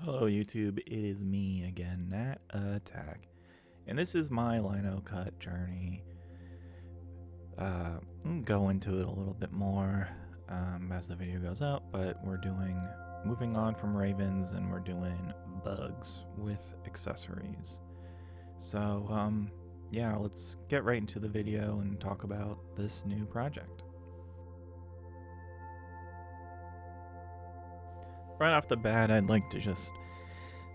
Hello YouTube, it is me again, Nat Attack, and this is my lino cut journey. I'll go into it a little bit more as the video goes out, but we're moving on from ravens and we're doing bugs with accessories. So yeah, let's get right into the video and talk about this new project. Right off the bat, I'd like to just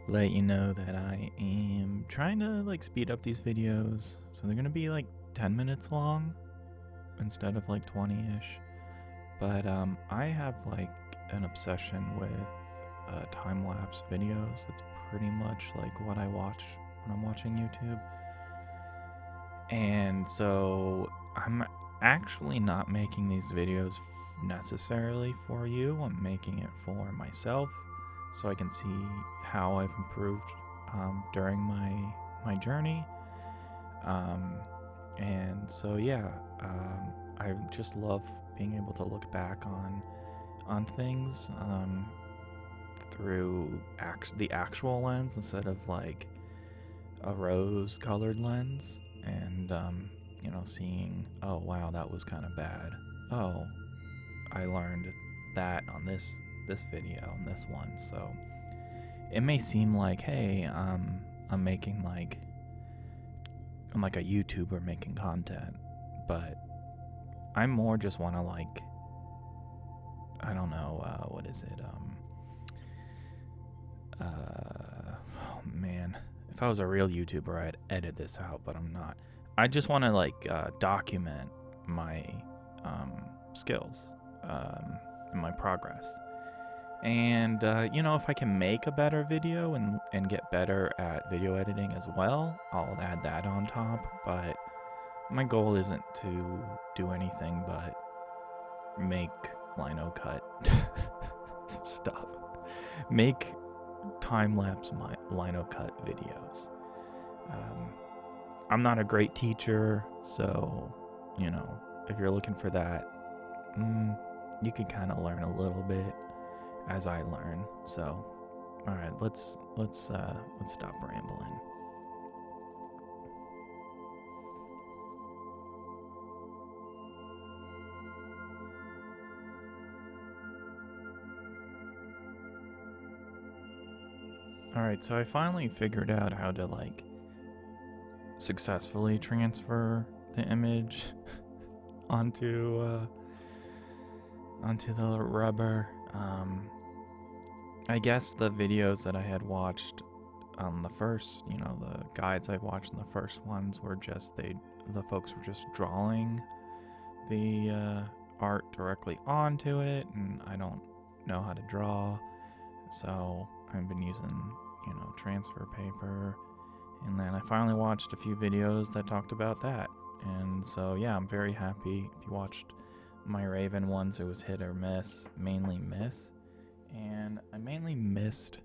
let you know that I am trying to speed up these videos, so they're gonna be 10 minutes long instead of 20-ish. But I have an obsession with time-lapse videos. That's pretty much what I watch when I'm watching YouTube. And so I'm actually not making these videos necessarily for you. I'm making it for myself so I can see how I've improved during my journey. And so yeah, I just love being able to look back on things through the actual lens instead of a rose-colored lens, and seeing, oh wow, that was kind of bad. Oh, I learned that on this video and this one. So it may seem like, hey, I'm making I'm like a YouTuber making content, but I more just want to I don't know, what is it? Oh man, if I was a real YouTuber, I'd edit this out, but I'm not. I just want to document my skills and my progress. And if I can make a better video and get better at video editing as well, I'll add that on top. But my goal isn't to do anything but make lino cut stuff, make time-lapse lino cut videos. I'm not a great teacher, so if you're looking for that, you can kind of learn a little bit as I learn. So all right, let's stop rambling. All right, so I finally figured out how to successfully transfer the image onto the rubber. I guess the videos that I had watched on the first, the guides I watched in the first ones were just the folks were just drawing the art directly onto it, and I don't know how to draw, so I've been using transfer paper. And then I finally watched a few videos that talked about that, and so yeah, I'm very happy. If you watched my Raven ones, it was hit or miss, mainly miss, and I mainly missed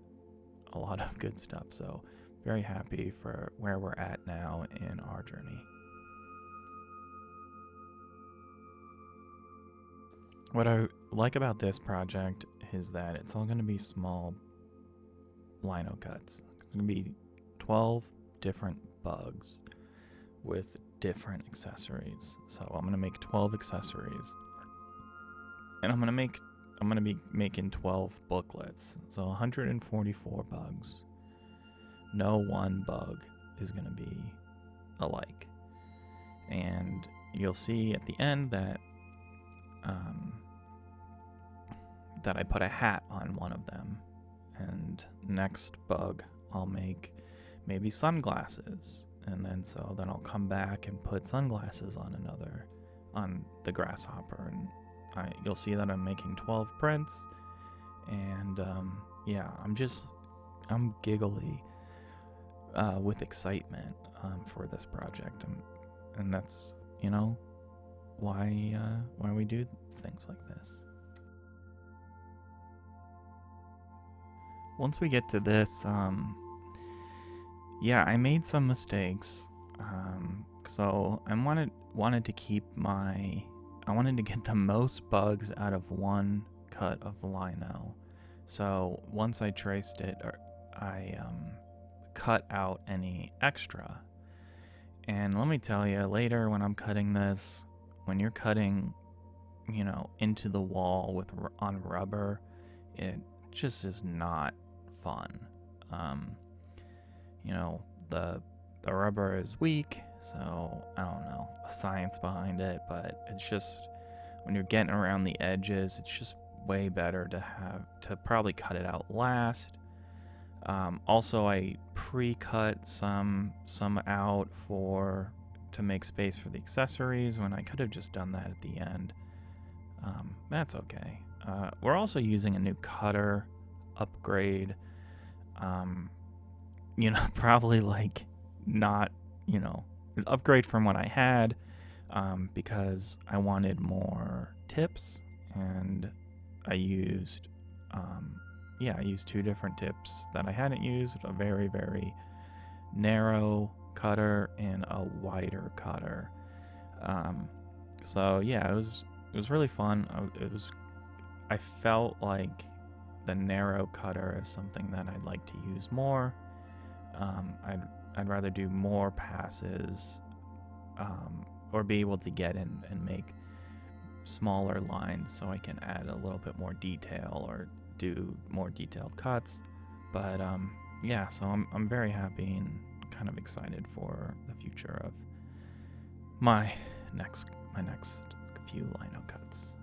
a lot of good stuff, so very happy for where we're at now in our journey. What I like about this project is that it's all going to be small lino cuts. It's going to be 12 different bugs with different accessories. So I'm going to make 12 accessories, and I'm going to be making 12 booklets. So 144 bugs. No one bug is going to be alike. And you'll see at the end that I put a hat on one of them. And next bug, I'll make maybe sunglasses. And then I'll come back and put sunglasses on the grasshopper. And you'll see that I'm making 12 prints. And yeah, I'm giggly with excitement for this project. And that's, why we do things like this. Once we get to this, yeah, I made some mistakes. So I wanted to get the most bugs out of one cut of lino. So once I traced it, I cut out any extra. And let me tell you, later when I'm cutting this, when you're cutting, into the wall on rubber, it just is not fun. Um, the rubber is weak, so I don't know the science behind it, but it's just when you're getting around the edges, it's just way better to probably cut it out last. Also, I pre-cut some out to make space for the accessories when I could have just done that at the end. That's okay. We're also using a new cutter upgrade. Probably like not, upgrade from what I had, because I wanted more tips, and I used, I used 2 different tips that I hadn't used, a very, very narrow cutter and a wider cutter. So yeah, it was really fun. I felt like the narrow cutter is something that I'd like to use more. I'd rather do more passes, or be able to get in and make smaller lines so I can add a little bit more detail or do more detailed cuts. But so I'm very happy and kind of excited for the future of my next few lino cuts.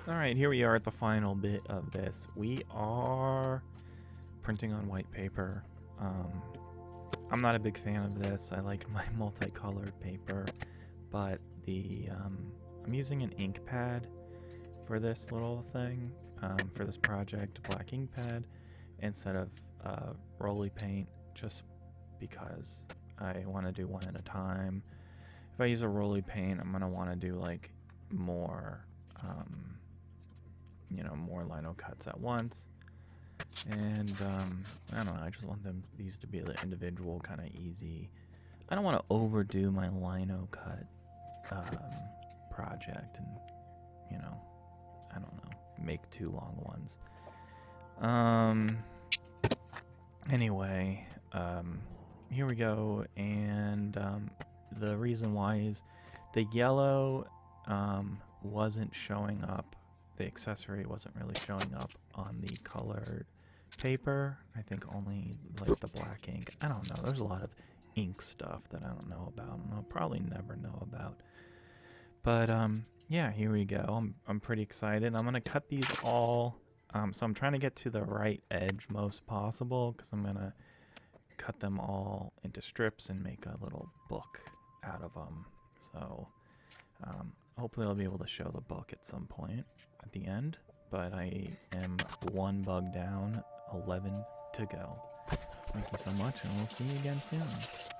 All right, here we are at the final bit of this. We are printing on white paper. I'm not a big fan of this. I like my multicolored paper, but I'm using an ink pad for this little thing, for this project, black ink pad, instead of roly paint, just because I want to do one at a time. If I use a roly paint, I'm gonna want to do like more, more lino cuts at once. And I don't know, I just want these to be the individual, kind of easy. I don't want to overdo my lino cut project and, I don't know, make 2 long ones. Anyway, here we go, and the reason why is the yellow wasn't showing up. The accessory wasn't really showing up on the colored paper. I think only like the black ink. I don't know. There's a lot of ink stuff that I don't know about, and I'll probably never know about. But yeah, here we go. I'm pretty excited. I'm gonna cut these all. So I'm trying to get to the right edge most possible, because I'm gonna cut them all into strips and make a little book out of them. So hopefully I'll be able to show the book at some point at the end, but I am 1 bug down, 11 to go. Thank you so much, and we'll see you again soon.